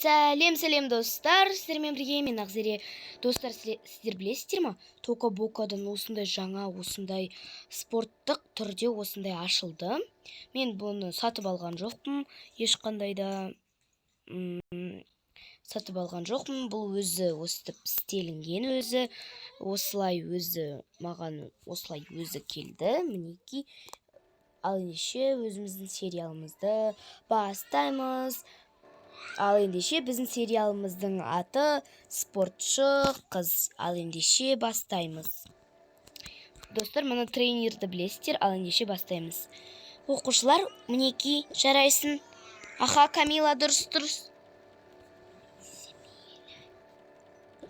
Сәлем достар, сіздермен бірге мен Ақзере. Достар, сіздер білесіздер ма? Тока-бокадан осындай жаңа, осындай спорттық түрде осындай ашылды. Мен бұны сатып алған жоқпын, ешқандай да сатып алған жоқпын. Бұл өзі өстіп істелінген, өзі осылай өзі маған осылай өзі келді. Мінекей, ал ендеше өзіміздің сериалымызды бастаймыз. Ал ендеше біздің сериалымыздың аты спортшы қыз. Ал ендеше бастаймыз. Достар, мұны тренерді білесіздер. Ал ендеше бастаймыз. Оқушылар, мінекей, жарайсын. Аха, Камила, дұрыс.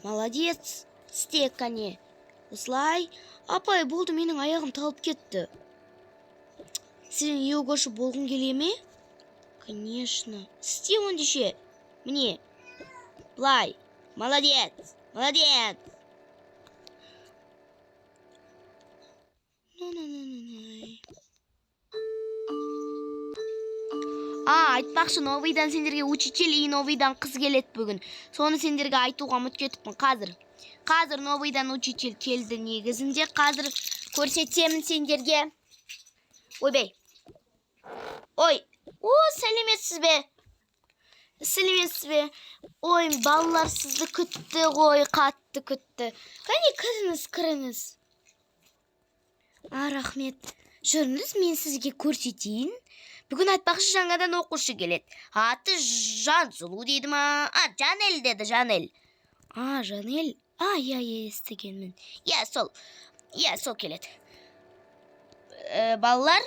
Молодец. Істе, кәне. Осылай. Апай, болды, менің аяғым талып кетті. Сен йогашы болғың келе ме? Конечно. Істе ондеше. Міне. Былай. Молодец. Айтпақшы, новыйдан сендерге учитель и новыйдан қыз келет бүгін. Соны сендерге айтуға ұмытып кетіппін. Қазір новыйдан учитель келді негізінде. Қазір көрсетемін сендерге. Ойбай. Ой. Сәлеметсіз бе? Ой, балалар сізді күтті ғой, қатты күтті. Қане, кіріңіз. Рахмет. Жүріңіз, мен сізге көрсетейін. Бүгін айтпақшы жаңадан оқушы келеді. Аты Жансұлу дейді ма? Жанел деді, Жанел. Жанел? Естігенмін. Сол келеді. Балалар,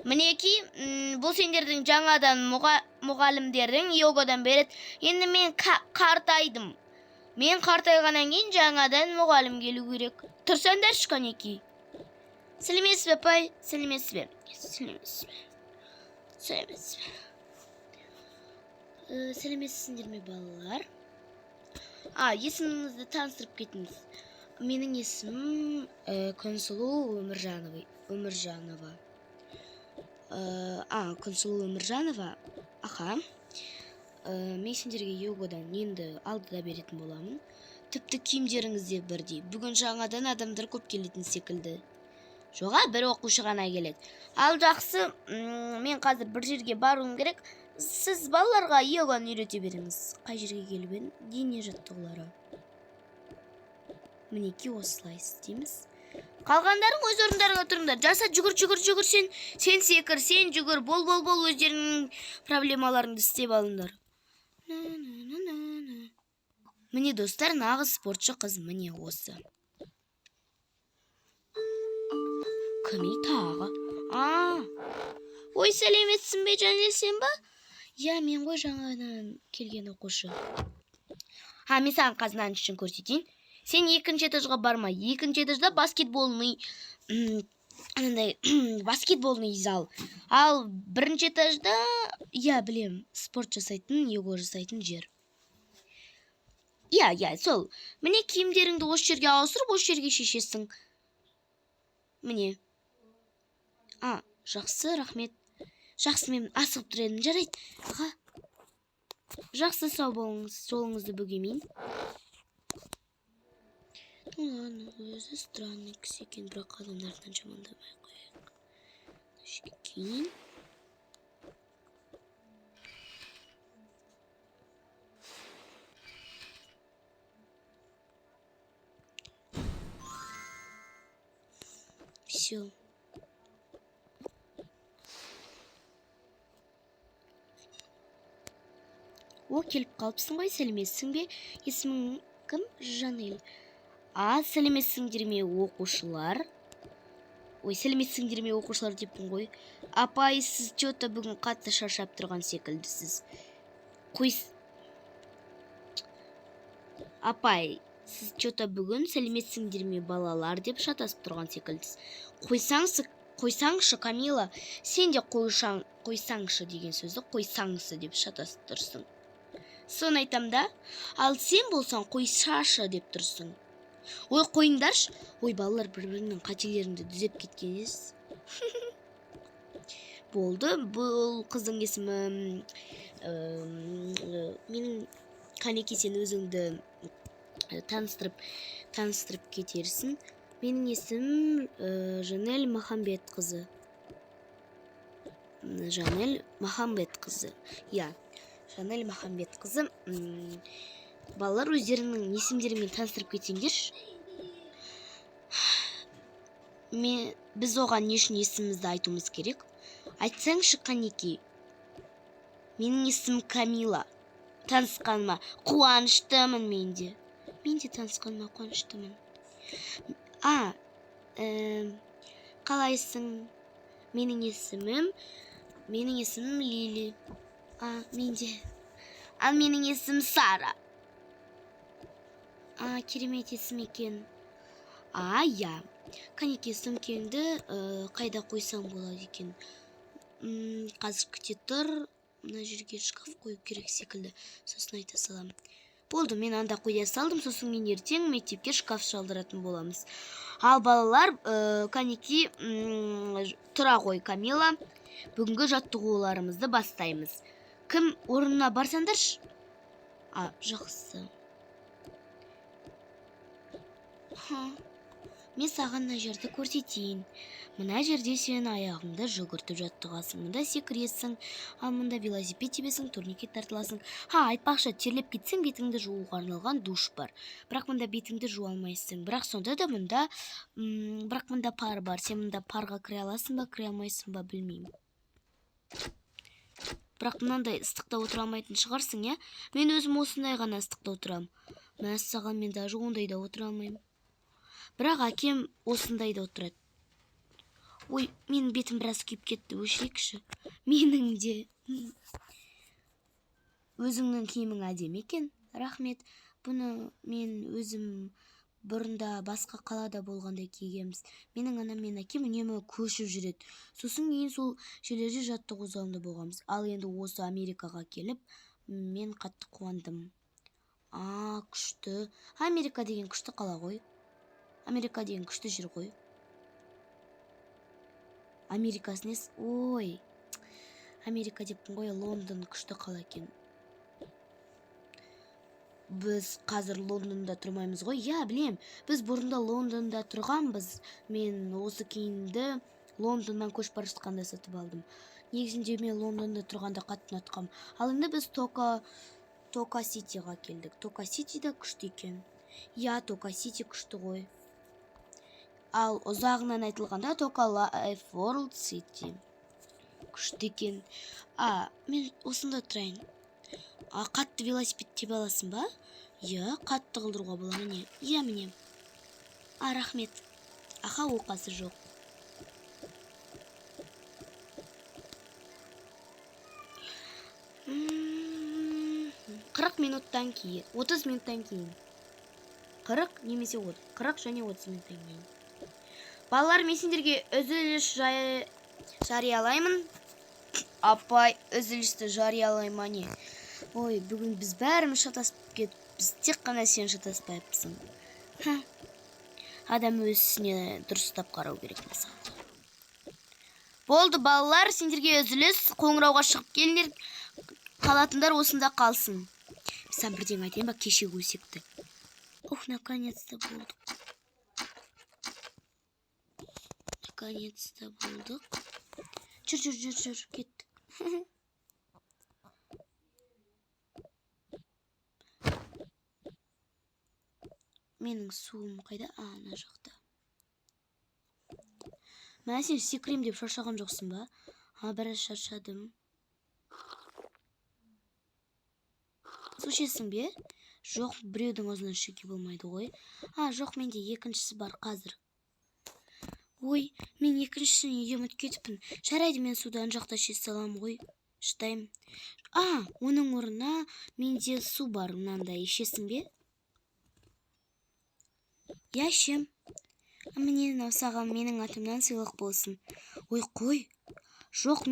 мінекей, бұл сендердің жаңадан мұғалімдердің йогадан береді. Енді мен қартайдым. Мен қартайғаннан кейін жаңадан мұғалім келу керек. Тұрсаңдаршы, қанекей. Сәлеметсіз бе, апай? Сәлеметсіздер ме, балалар? Есіміңізді таныстырып кетіңіз. Менің есімім Күнсұлу Өміржанова. Күнсұлу Өміржанова. Мен сендерге йогадан енді алдыда беретін боламын. Тіпті киімдеріңізде бірдей. Бүгін жаңадан адамдар көп келетін секілді. Жоға, бір оқушы ғана келеді. Ал жақсы, мен қазір бір жерге баруым керек. Сіз балаларға йоганы үйрете беріңіз. Қай жерге келіп едім? Дене жаттығулары. Мінекей осылай істейміз. Қалғандарың өз орындарыңа тұрыңдар. Жаса, жүгір сен. Сен секір, сен жүгір. Бол, өздерінің проблемаларыңды істеп алыңдар. Міне достар, нағыз спортшы қыз, міне осы. Кім тағы? Ой, сәлеметсің бе, Жанел, сен ба? Мен ғой жаңадан келген оқушы. Мен саған қазынан үшін көрсетейін. Сен екінші этажға барма. Екінші этажда баскетболный зал. Ал бірінші этажда, білем, спорт жасайтын, йога жасайтын жер. Сол. Міне киімдеріңді осы жерге ауыстырып, осы жерге шешесің. Міне. Жақсы, рахмет. Жақсы, мен асығып тұр едім, жарайды. Жақсы, сау болыңыз, жолыңызды бөгемейін. Ладно, өзі странный кісі екен, бірақ адамдардан жамандамай қояйық. Кейін. Все. Келіп қалыпсың ғой, сәлеметсің бе? Есімің кім? Жанел. Сәлеметсіңдер ме, оқушылар? Сәлеметсіңдер ме, оқушылар деппін ғой. Апай, сіз че-то бүгін қатты шаршап тұрған секілдісіз. Апай, сіз че-то бүгін сәлеметсіңдер ме, балалар деп шатасып тұрған секілдісіз. Қойсаңшы, Камила. Сен де қойсаңшы деген сөзді қойсаңшы деп шатасып тұрсың. Соны айтам да, ал сен болсаң қойсашы деп тұрсың. Қойыңдаршы. Балалар бір-бірінің қателеріңді дүзеп кеткенесіз. Болды, бұл қыздың есімі Менің Қанеке, сен өзіңді таныстырып кетерсің. Менің есімім Жанель Махамбетқызы. Жанель Махамбетқызы. Я, Жанель Махамбетқызы. Балалар, өздеріңнің есімдерімен таныстырып кетсеңдерші. Біз оған не үшін есімімізді айтуымыз керек? Айтсаңшы, Қанеке. Менің есімім Камила. Танысқаныма қуаныштымын менде. Менде танысқаныма қуаныштымын. Қалайсың? Менің есімім Лили. Менде. Ал менің есімім Сара. Керемет есім екен. Я. Қанеке, сөмкеңді қайда қойсаң болады екен? Қазір күте тұр. Мына жерге шкаф қою керек секілді. Сосын айта салам. Болды, мен анда қоя салдым. Сосын мен ертең мектепке шкаф шалдыратын боламыз. Ал балалар, Қанеке, тұра ғой, Камила. Бүгінгі жаттығуларымызды бастаймыз. Кім орнына барсаңдаршы? Жақсы. Мен саған мына жерді көрсетейін. Мына жерде сен аяғыңды жүгіртіп жаттығасың. Мұнда секіресің, ал мұнда велосипед тебесің, турникет тартыласың. Айтпақшы, терлеп кетсең, бетіңді жууға арналған душ бар. Бірақ мұнда бетіңді жуа алмайсың. Бірақ сонда да мұнда пар бар. Сен мұнда парға кіре аласың ба, кіре алмайсың ба, білмеймін. Бірақ мынандай ыстықта отыра алмайтын шығарсың, я? Мен өзім осындай ғана ыстықта отырам. Мәссаған, мен даже ондайда отыра алмаймын. Бірақ әкем осындайда отырады. Ой, менің бетім біраз күйіп кетті, өшірейікші. Менің де. Өзіңнің киімің әдемі екен. Рахмет. Бұны мен өзім бұрында басқа қалада болғанда кигеміз. Менің анам мен әкем үнемі көшіп жүреді. Сосын кейін сол жерлерде жаттығу залында болғанбыз. Ал енді осы Америкаға келіп, мен қатты қуандым. Күшті. Америка деген күшті қала ғой. Америка деген күшті жер ғой. Америкасын ес? Ой. Америка деппін ғой, Лондон күшті қала екен. Біз қазір Лондонда тұрмаймыз ғой. Я, білем. Біз бұрында Лондонда тұрғанбыз. Мен осы киімді Лондоннан көшіп бара жатқанда сатып алдым. Негізінде мен Лондонда тұрғанда қатты ұнатқам. Ал енді біз Тока Ситиға келдік. Тока Сити да күшті екен. Я, Тока Сити күшті ғой. Ал ұзағынан айтылғанда Тока Life World City күшті екен. Мен осында тұрайын. Қатты велосипед тебе аласың ба? Я, қатты қылдыруға бола міне. Я, міне. Рахмет. Оқасы жоқ. Қырық минуттан кейін, 30 минуттан кейін. 40 немесе 40 және 30 минуттан кейін. Балалар, мен сендерге үзіліс жариялаймын. Апай, үзілісті жариялаймын не? Ой, бүгін біз бәріміз шатасып кетіп, біз тек қана сен шатаспайыпсың. Адам өз ісіне дұрыстап қарау керек мысалы. Болды, балалар, сендерге үзіліс, қоңырауға шығып келіңдер. Қалатындар осында қалсын. Сен бірден айтайын ба, кеше өсекті. Наконец-то болдық. Наконец-то болдық. Жүр, кеттік. Менің суым қайда? Ана жақта. Мен сен секірем деп шаршаған жоқсың ба? Біраз шаршадым. Су ішесің бе? Жоқ, біреудің аузынан ішуге болмайды ғой. Жоқ, менде екіншісі бар қазір. Ой, мен екіншісін үйге ұмытып кетіппін. Жарайды, мен суды ана жақта іше салам ғой. Шыдаймын. Оның орнына менде су бар, мынандай. Ішесің бе? Я, ішем. Міне саған менің атымнан сыйлық болсын. Ой, қой. Жоқ,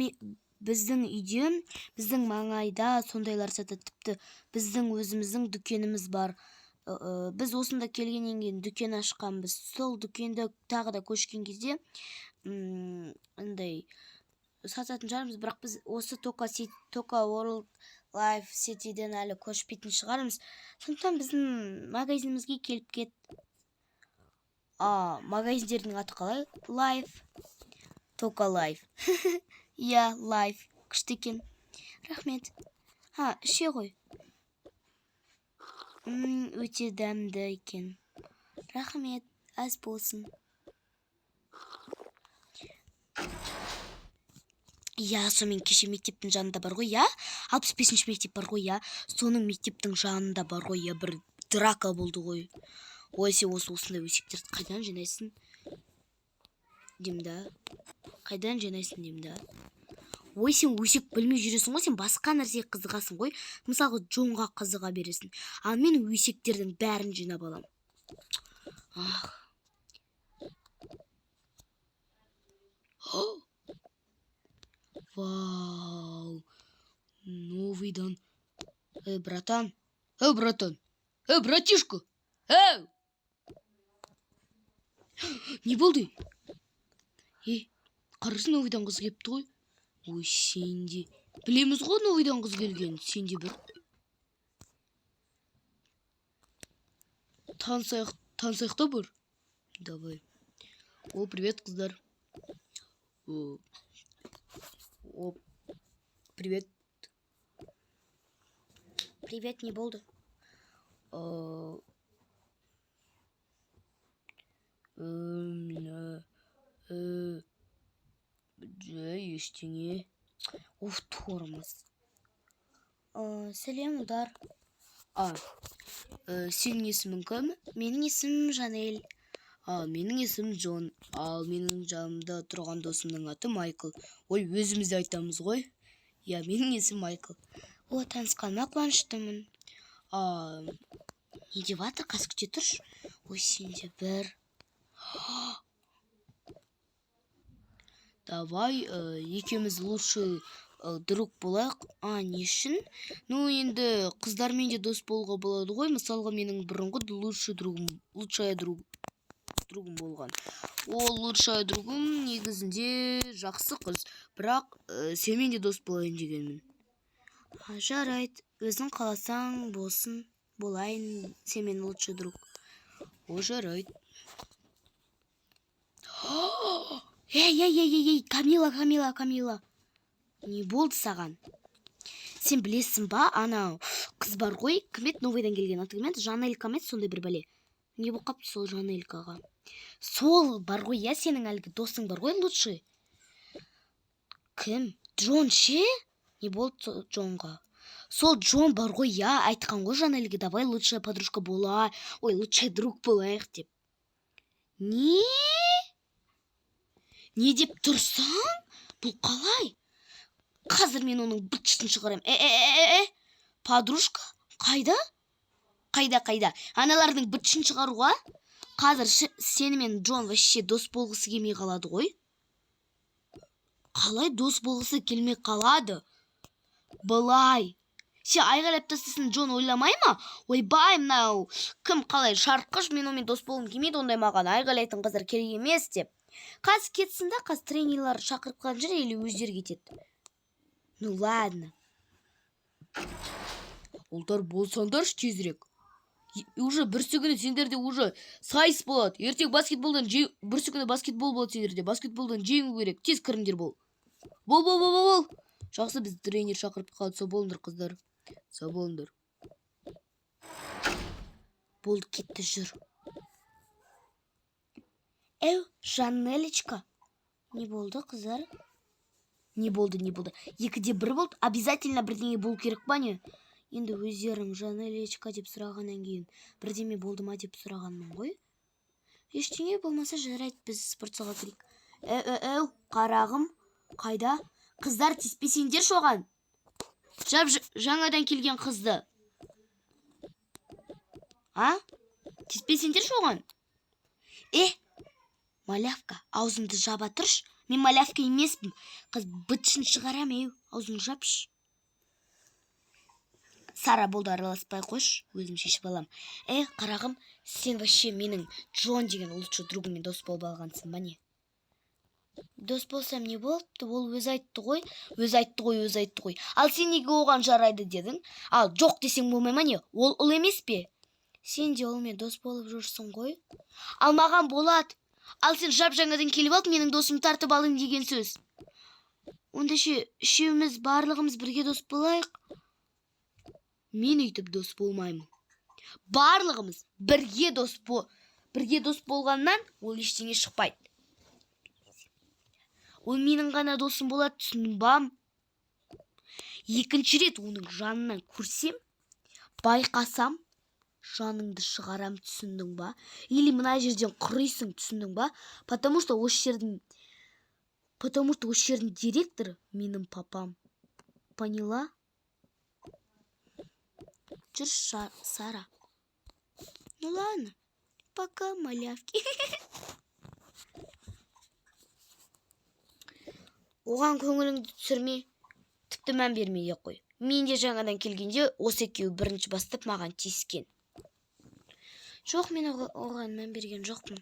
біздің үйде, біздің маңайда сондайлар сатады. Тіпті біздің өзіміздің дүкеніміз бар. Біз осында келгеннен кейін дүкен ашқанбыз. Сол дүкенді тағы да көшкен кезде сататын шығармыз, бірақ біз осы тока World Life City'ден әлі көшпейтін шығармыз. Сондықтан біздің магазинімізге келіп кет. Магазиндердің аты қалай? Life. Тока Life. Иә, Life. Күшті екен. Рахмет. Іше ғой. Өте дәмді екен. Рахмет. Аз болсын. Я, сонымен кеше мектептің жанында бар ғой, я? 65-ші мектеп бар ғой, я? Соның мектептің жанында бар ғой, я? Бір драка болды ғой. Ой, сен осындай өсектерді қайдан жинайсың? Демді. Қайдан жинайсың демді? Ой, сен өсек білмей жүресің ғой, сен басқа нәрсеге қызығасың ғой. Мысалға, Джонға қызыға бересің. Ал мен өсектердің бәрін жинап алам. Вау, новыйдан. Братан. Братан. Братишка. Не болды? Қарысы новыйдан қыз кепті ғой. Ой, сенде. Білеміз ғой новыйдан қыз келген. Сенде бір. Тансайық та бір. Давай. О, привет, қыздар. Привет. Привет, не болды? Ештеңе. Тормыз. Сәлем, ұлдар. Сенің есімің кім? Менің есімім Жанель. Менің есімім Джон. Ал менің жанымда тұрған досымның аты Майкл. Ой, өзімізді айтамыз ғой. Я, менің есімім Майкл. Танысқаныма қуаныштымын. Не деп жатыр? Қас күте тұршы. Ой, сенде бір. Давай, екеуміз лучше друг болайық. Не үшін? Енді қыздармен де дос болуға болады ғой. Мысалға, менің бұрынғы лучшая другым болған. Ол лучшая другым негізінде жақсы қыз. Бірақ сенімен де дос болайын дегенмін. Жарайды, өзің қаласаң болайын, сенімен лучший друг. Жарайды. Ей, Камила. Не болды саған? Сен білесің ба, анау қыз бар ғой, кім еді, новыйдан келген аты кім еді? Жанелька ме еді, сондай бір бәле. Не болып қапты сол Жанелькаға? Сол бар ғой, я, сенің әлгі досың бар ғой, лучший. Кім? Джон ше? Не болды Джонға? Сол Джон бар ғой, я, айтқан ғой Жанельге, давай лучшая подружка болайық, ой, лучший друг болайық деп. Не деп тұрсаң? Бұл қалай? Қазір мен оның бытшысын шығарам. Подружка? Қайда? Қайда? Аналардың бытшын шығаруға? Қазір сені мен Джон вообще дос болғысы келмей қалады ғой. Қалай дос болғысы келмей қалады? Былай. Сен айғайлап тастасын Джон ойламай ма? Ойбай, мынау кім қалай шарқыш, мен онымен дос болғым келмейді, ондай маған айғайлайтын қыздар керек емес деп. Қазір кетсін да, қазір тренерлер шақырып қалған жер, или өздері кетеді. Ну ладно. Олдар болсаңдаршы тезірек. Уже бір секунд сендерде уже сайыс болады. Ертең баскетболдан бір секунд баскетбол болады сендерде. Баскетболдан жеңу керек. Тез кіріңдер бол. Бол. Жақсы, біз тренер шақырып қалды. Сау болыңдар, қыздар. Сау болыңдар. Болды, кетті, жүр. Жанелечка. Не болды, қыздар? Не болды? Екіде бір болды. Обязательно бірдеңе болу керек па не? Енді өздерің Жанелечка деп сұрағаннан кейін бірдеме болды ма деп сұрағанмын ғой. Ештеңе болмаса жарайды, біз спортзалға кірейік. Қарағым, қайда? Қыздар, тиіспесеңдер шоған. Жаңадан келген қызды. Тиіспесеңдер шоған. Малявка, аузыңды жаба тұрш. Мен малявка емеспін. Қыз бытшын шығарам, аузыңды жапш. Сара, болды, араласпай қош, өзім шешіп алам. Қарағым, сен вообще менің Джон деген лучший другыммен дос болып алғансың ба не? Дос болсам не болыпты? Ол өзі айтты ғой. Өзі айтты ғой. Ал сен неге оған жарайды дедің? Ал жоқ десең болмай ма не? Ол ұл емес пе? Сен де олмен дос болып жүрсің ғой. Ал маған болады. Ал сен жап-жаңадан келіп алып, менің досымды тартып алдың деген сөз. Онда үшеуміз барлығымыз бірге дос болайық. Мен өйтіп дос болмаймын. Барлығымыз бірге дос болғаннан ол ештеңе шықпайды. Ол менің ғана досым болады, түсіндің ба? Екінші рет оның жанынан көрсем, байқасам, жаныңды шығарам, түсіндің ба? Или мына жерден құрыйсың, түсіндің ба? Потому что осы жердің директоры менің папам. Поняла? Жүрші, Сара. Ну ладно, пока, малявки. Оған көңіліңді түсірме, тіпті мән бермей қой. Мен де жаңадан келгенде осы екеуі бірінші бастап маған тиіскен. Жоқ, мен оған мән берген жоқпын.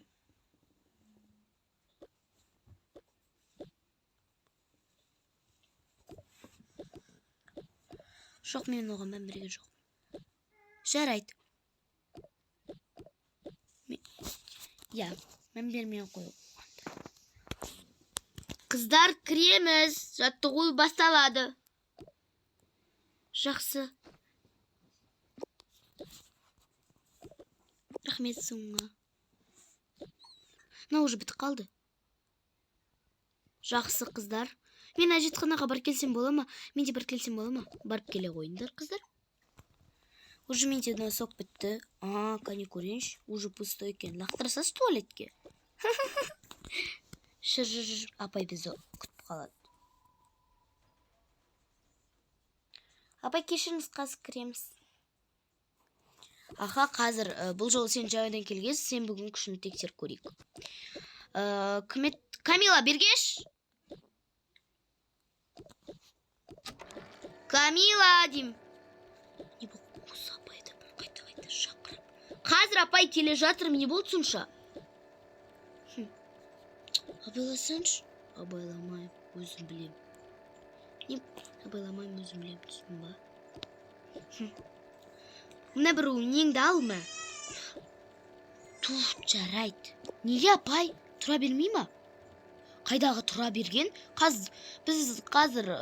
Жоқ, мен оған мән берген жоқпын. Жарайды. Я, мән бермей қой. Қыздар, кіреміз. Жаттығу басталады. Жақсы. Рахмет сыңа. На, уже бітіп қалды. Жақсы, қыздар. Мен әжетханаға барып келсем бола ма? Мен де барып келсем бола ма? Барып келе қойыңдар, қыздар. Уже менде носок бітті. Кәне көрейінші. Уже пустой екен. Лақтырсас туалетке. Шыр, апай бізді күтіп қалады. Апай, кешіріңіз, қазір кіреміз. Аха, қазір бұл жолы сен жаңадан келгенсің, сен бүгін күшін тексеріп көрейік. Камила, бергеш? Камила, дейм. Не бұл осы апайды қайта шақырып. Қазір апай келе жатырмын, не болды сонша? Абайласаңшы. Абайламайым, өзім білем. Не абайламайым, өзім білем, түсін ба? Мына бір өңнеңді алма. Туф, жарайды. Неге апай? Тұра бермей ма? Қайдағы тұра берген? Біз қазір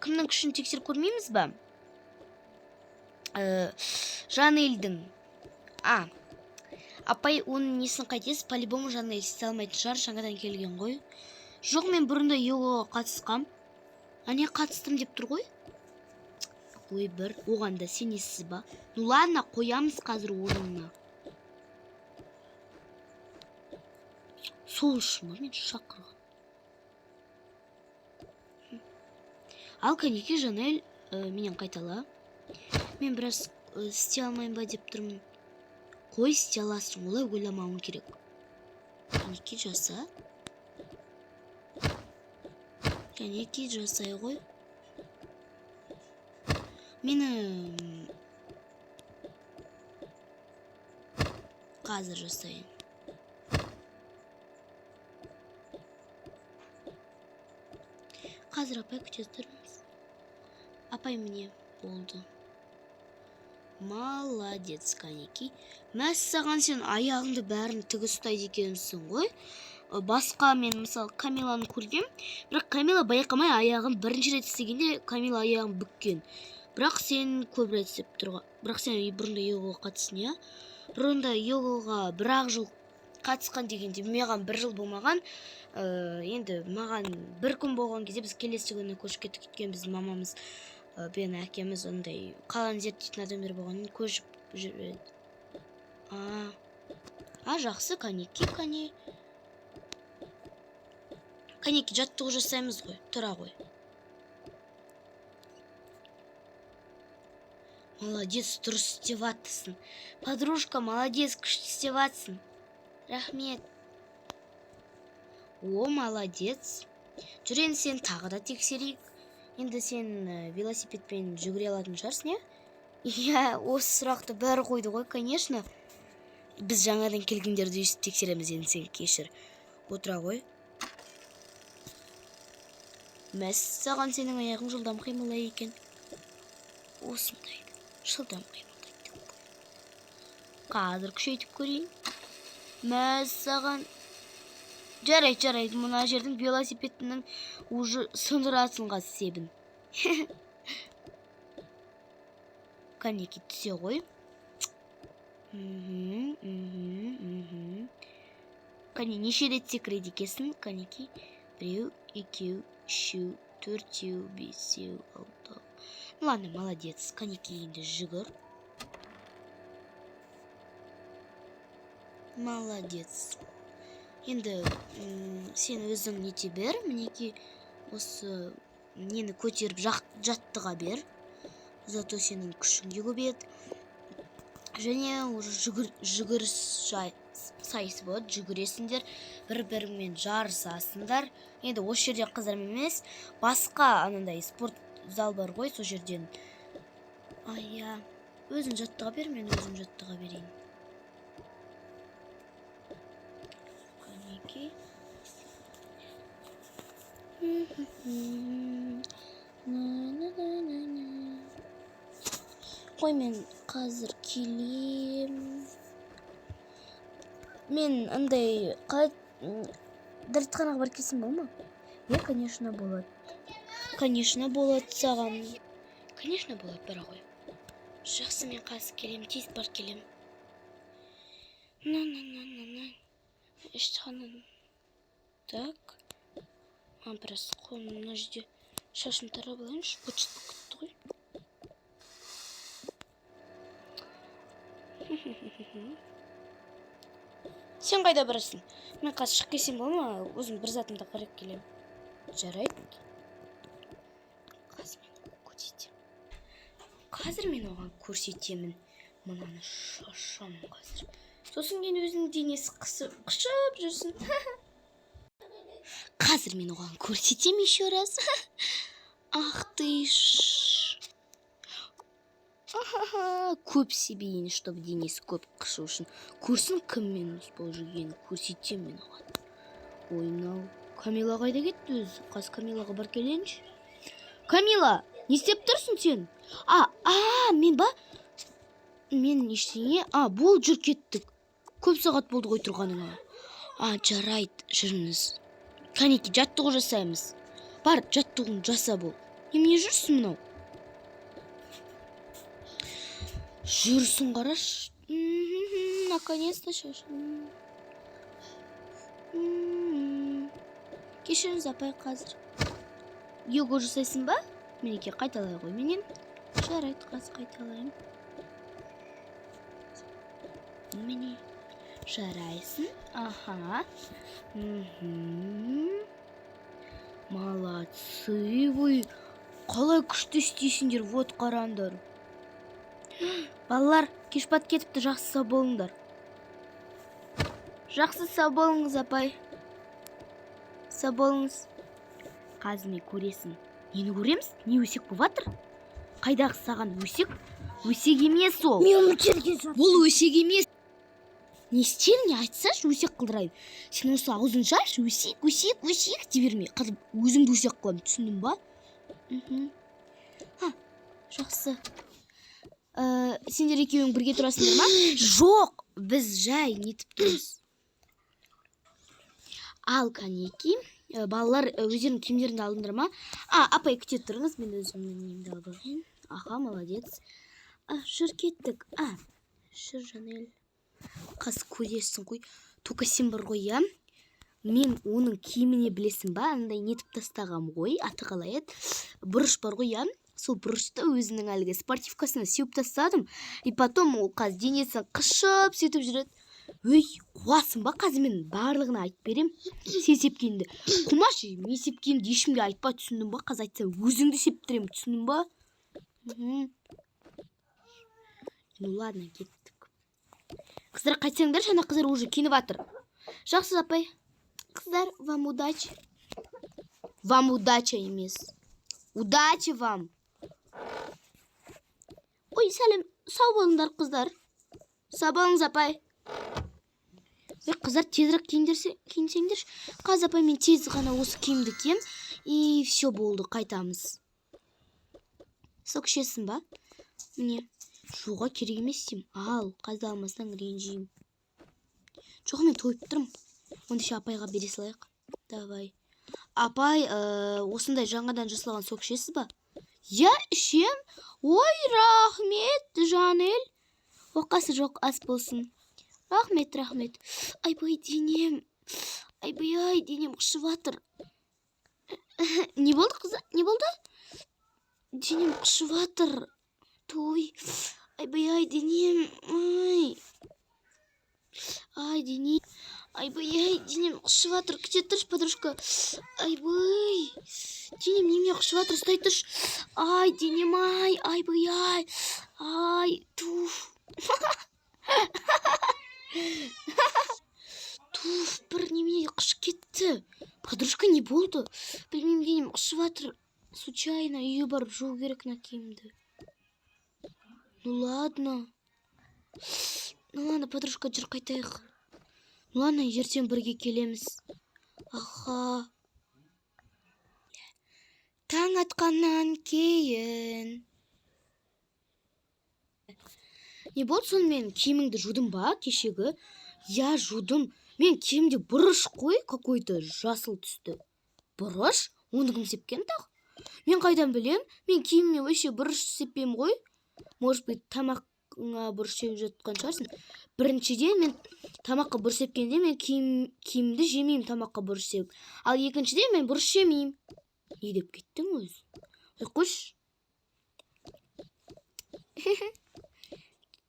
кімнің күшін тексеріп көрмейміз ба? Жанелдің. Апай, оның несін қайтесіз? По-любому Жанел істей алмайтын шығар, жаңадан келген ғой. Жоқ, мен бұрында йогаға қатысқам. Не қатыстым деп тұр ғой? Ой, бір, оғанда сенесіз ба? Ну ладно, қоямыз қазір орнына. Сол үшін мен шақырған. Ал кәнеке, Жанел, менен қайтала. Мен біраз істей алмайын ба деп тұрмын. Қой, істей аласың, олай ойламауың керек. Кәнеке жаса. Кәнеке жасай ғой. Мені қазір жасайын. Қазір апай күтесіздірміз. Апай міне болды. Молодец, кәнеке. Мәссаған, сен аяғыңды бәрін тік ұстайды екенсің ғой. Басқа мен мысалы Камиланы көргем, бірақ Камила байқамай аяғын бірінші рет істегенде Камила аяғын бүккен. Бірақ сен көп рет істеп тұрған. Бірақ сен бұрында йогаға қатысын, я? Бұрында йогаға бір-ақ жыл қатысқан дегенде, маған бір жыл болмаған. Енді маған бір күн болған кезде біз келесі күні көшіп кеткен біздің мамамыз бен әкеміз ондай қаланы зерттейтін адамдар болғанын көшіп жүреді. Жақсы, кәнеке, кәнеке, жаттығу жасаймыз ғой, тұра ғой. Молодец, дұрыс істеп жатсың. Подружка, молодец, күшті істеп жатсың. Рахмет. Молодец. Жүрен, сен тағы да тексерейік. Енді сен велосипедпен жүгіре алатын шығарсың, не? Иә, осы сұрақты бәрі қойды ғой, конечно. Біз жаңадан келгендерді тексереміз, енді сен кешір. Отыра ғой. мәссаған сенің аяғың жылдам қимылдай екен. Осындайды. Жылдам қимылдайды. Қазір күшейтіп көрейін. Мәссаған. Жарайды. Мына жердің велосипедінің уже сындырасынға себін. Қанеки түсе ғой. Қане неше рет секіреді екесін? Қанеки 1, 2, 3, 4, 5, 6. Ладно, молодец. Қанеки енді жүгір. Молодец. Енді сен өзің нете бер. Мінеки осы нені көтеріп жаттыға бер. Зато сенің күшің де көбейеді. Және уже жүгіріс сайысы болады. Жүгіресіңдер, бір-біріңмен жарысасыңдар. Енді осы жерде қыздармен емес, басқа анандай спорт зал бар ғой, сол жерден. Ая, өзің жаттыға бер, мен өзім жаттыға берейін. Қанеки. Қой, мен қазір келем. Мен андай дәретханаға барып келсем бола ма? Конечно, болады. Конечно, болады саған. Конечно, болады, бара ғой. Жақсы, мен қазір келем, тез барып келем. Іштіхана. Так. Біраз қолым мына жерде шашым тарап алайыншы. Почта күтті ғой. Сен қайда барасың? Мен қазір шығып келсем бола ма? Өзім бір затымды қарап келем. Жарайды. Қазір мен оған көрсетемін. Мынаны шашамын қазір. Сосын кейін өзінің денесі қышып жүрсін. Қазір мен оған көрсетем еще раз. Ах ты ж. Көп себейін, чтобы денесі көп қышу үшін. Көрсін кіммен ұспау жүргенін көрсетем мен оған. Ой, мынау Камила қайда кетті өзі? Қазір Камилаға бар келейінші. Камила, не істеп тұрсың сен? Мен ештеңе. Бол, жүр кеттік. Көп сағат болды ғой тұрғаныңа. Жарайды, жүріңіз. Қанеки, жаттығу жасаймыз. Бар, жаттығуын жаса бол. Немене жүрсің мынау? Жүрсің, қараш. Наконец-то шашын. Кешіріңіз, апай, қазір. Йога жасайсың ба? Менеке қайталай ғой менен. Жарайды, қазір қайталайым. Мені жарайсың. Аха. Молодцы вы. Қалай күшті істейсіңдер, вот қараңдар. Балалар, кеш бат кетіпті, жақсы сау болыңдар. Жақсы сау болыңыз, апай. Сау болыңыз. Қазір мен көресің. Нені көреміз? Не өсек болатыр? Қайдағы саған өсек? Өсек емес ол. Бұл өсек емес. Не істеріңе айтсаш, өсек қылдырайын. Сен осы аузын шаш, өсек дей бермей. Қазір өзіңді өсек қылам, түсіндің ба? Жақсы. Сендер екеуің бірге тұрасыңдар ма? Жоқ, біз жай нетіп тұрмыз. Ал, қанеки, балалар өздерінің киімдеріңді алдыңдар ма? Апай, күте тұрыңыз, мен өзімнің немді алып алайын. Аха, молодец. Жүр кеттік. Жүр, Жанель. Қас көресің ғой. Тоқа сен бар ғой, я? Мен оның киіміне білесің ба? Андай нетіп тастағам ғой. Аты қалай еді? Бұрыш бар ғой, я? Сол бұрышты өзінің әлгі спортивкасына сеуіп тастадым. И потом ол қаз денесін қышып сөйтіп жүреді. Өй, қуасың ба? Қазір мен барлығына айтып берем. Сен сепкенді. Құмашы, мен сепкенді ешімге айтпа, түсіндің ба? Қаз айтса өзіңді септірем, түсіндің ба? Ну ладно, кеттік. Қыздар, қайтсаңдар, шана қыздар уже киініп атыр. Жақсы, апай. Қыздар, вам удачи. Вам удача емес. Удачи вам. Ой, сәлем, сау болыңдар, қыздар. Сау болыңыз, апай. Қыздар, тезірек киінсеңдер. Қаз, апай, мен тез ғана осы киімді кием. И все болды, қайтамыз. Сок ішесің ба? Міне. Жоға керек емес деймін. Ал, қазір алмасаң ренжеймін. Жоқ, мен тойып тұрмын. Онда апайға бере салайық. Давай. Апай, осындай жаңадан жасалған сок ішесіз ба? Я ішем. Ой, рахмет, Жанель. Оқасы жоқ, ас болсын. Рахмет. Айбай, денем. Айбай, денем қышып жатыр. Не болды, қыздар? Не болды? Денем қышып жатыр. Той. Айбай, денем. Ай, денем. Айбай, денем қышып жатыр. Кете тұршы, подружка. Айбай. Денем неме қышып жатыр, ұстай тұршы. Ай, денем, айбай. Ай, туф. Туф, бір неме қышып кетті. Подружка, не болды? Білмеймін, денем қышып жатыр. Случайно үйге барып жуу керек на киімді. Ну ладно, подружка, жүр қайтайық. Ну ладно, ертең бірге келеміз. Аха. Таң атқаннан кейін. Не болды сонымен? Киіміңді жудың ба кешегі? Я, жудым. Мен киімде бұрыш қой, какой-то жасыл түсті. Бұрыш? Оны кім сепкен тақ? Мен қайдан білем? Мен киіміме өше бұрыш сеппем ғой. Может быть, тамаққа бұрыш сепіп жатқан шығарсың. Біріншіден, мен тамаққа бұрыш сепкенде мен киімді жемеймін тамаққа бұрыш сепіп. Ал екіншіден, мен бұрыш жемеймін. Не деп кеттің өз? Қойш.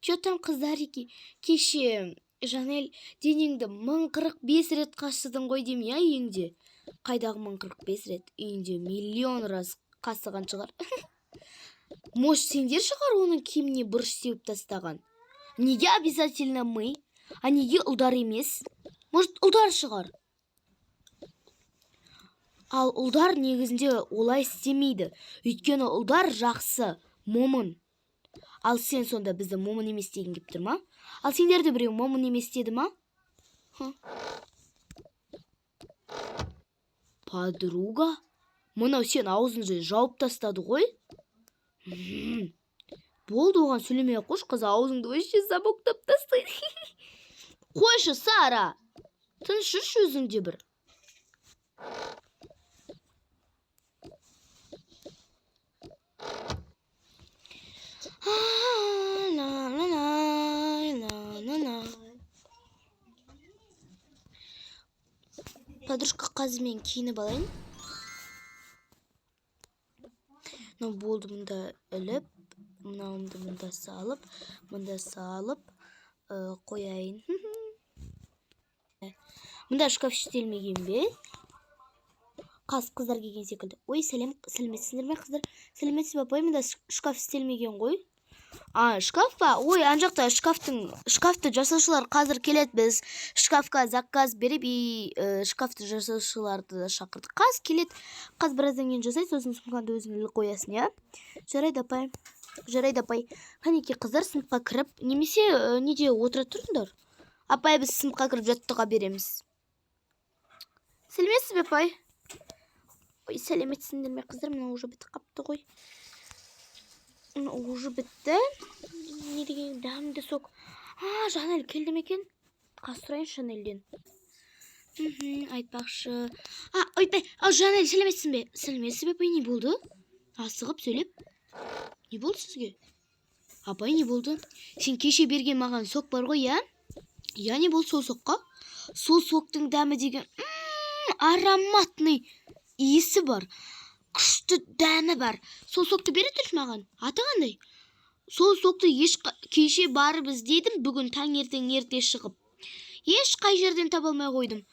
Чё там, қыздар-еке? Кеше Жанель, денеңді 1045 рет қашыдың ғой деймін, я, үйіңде? Қайдағы 1045 рет? Үйінде миллион раз қасыған шығар. Может, сендер шығар оның киіміне бұрыш сеуіп тастаған? Неге обязательно мы? А неге ұлдар емес? Может, ұлдар шығар? Ал ұлдар негізінде олай істемейді. Өйткені ұлдар жақсы, момын. Ал сен сонда бізді момын емес деген кеп тұр ма? Ал сендерді біреу момын емес деді ма? Подруга? Мынау сен аузыңды жауып тастады ғой? Болды, оған сөйлемей қош, қыз аузыңды өше замоктап тастайды. Қойшы, Сара. Тыныш жүрші өзіңде бір. Подружка, қазір мен киініп алайын. Ну, болды, мұнда іліп, мынауымды мұнда салып, қояйын. Мұнда шкаф штелмеген бе? Қыздар келген секілді. Ой, сәлеметсіңдер ме, қыздар? Сәлеметсіз ба, апай, мұнда шкаф істелмеген ғой? Шкаф па? Ой, ан жақта шкафты жасаушылар қазір келеді. Біз шкафқа заказ беріп, шкафты жасаушыларды шақырдық. Қаз келеді. Қаз біраздан кейін жасайды, сосын сұмканды өзің іліп қоясың, я? Жарайды, апай. Қанеке, қыздар сыныпқа кіріп, немесе неде отыра тұрыңдар? Апай, біз сыныпқа кіріп жаттыға береміз. Сәлеметсіз бе, апай? Ой, сәлеметсіңдер ме, қыздар? Мына уже бітті қапты ғой. Уже бітті. Не деген дәмді сок. Жанель келді ме екен? Қастырайын Жанельден. Айтпақшы. Ойпай, Жанель, сәлеметсің бе? Сәлеметсіз бе, апай, не болды? Асығып сөйлеп. Не болды сізге? Апай, не болды? Сен кеше берген маған сок бар ғой, я? Я, не болды сол сокқа? Сол соктың дәмі деген ароматный иісі бар. Күшті дәмі бар. Сол сокты бере тұршы маған. Аты қандай? Сол сокты кеше барып іздедім, бүгін таңертең ерте шығып. Ешқай жерден таба алмай қойдым.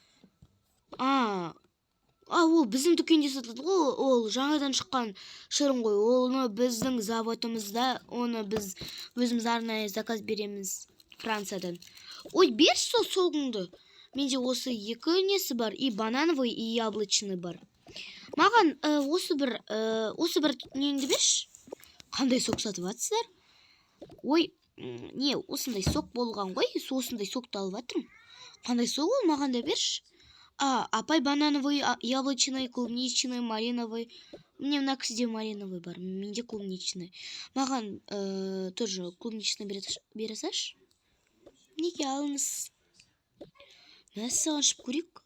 Ол біздің дүкенде сатылды ғой, ол жаңадан шыққан шырын ғой. Оны біздің заводымызда, оны біз өзіміз арнайы заказ береміз Франциядан. Ой, берші сол согыңды. Менде осы екі несі бар, и банановый, и яблочный бар. Маған осы бір неңді берші. Қандай сок сатып жатсыздар? Ой, не, осындай сок болған ғой, осындай сокты алып жатырмын. Қандай сок ол, маған да берші. апай банановый, яблочный, клубничный, малиновый. Мне мына кісіде малиновый бар, менде клубничный. Маған тоже клубничный бере салшы. Неге алыңыз? Мәссаған ішіп көрейік.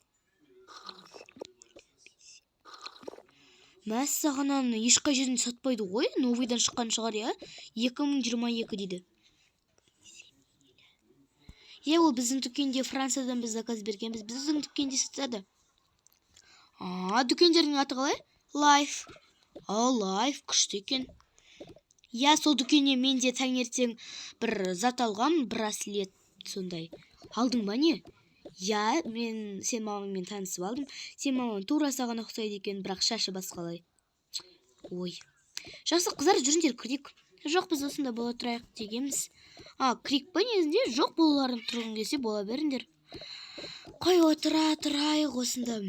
Мәссағанан ешқай жерін сатпайды ғой, новыйдан шыққан шығар, я? 2022 дейді. Ол біздің дүкенде Франциядан біз заказ бергенбіз, біздің дүкенде сатады. Дүкендердің аты қалай? Life. Life күшті екен. Сол дүкеннен менде таңертең бір зат алғам, браслет сондай. Алдың ба не? Сен мамаңмен танысып алдым. Сен мамаң тура саған ұқсайды екен, бірақ шашы басқалай. Ой. Жақсы қыздар, жүріңдер, кірейік. Жоқ, біз осында бола тұрайық дегенбіз. Кірейік па негізінде? Жоқ, болаларын тұрғың келсе бола беріңдер. Қой отырайық осында.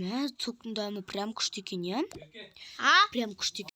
Соқтың дәмі прям күшті екен, я? Прям күшті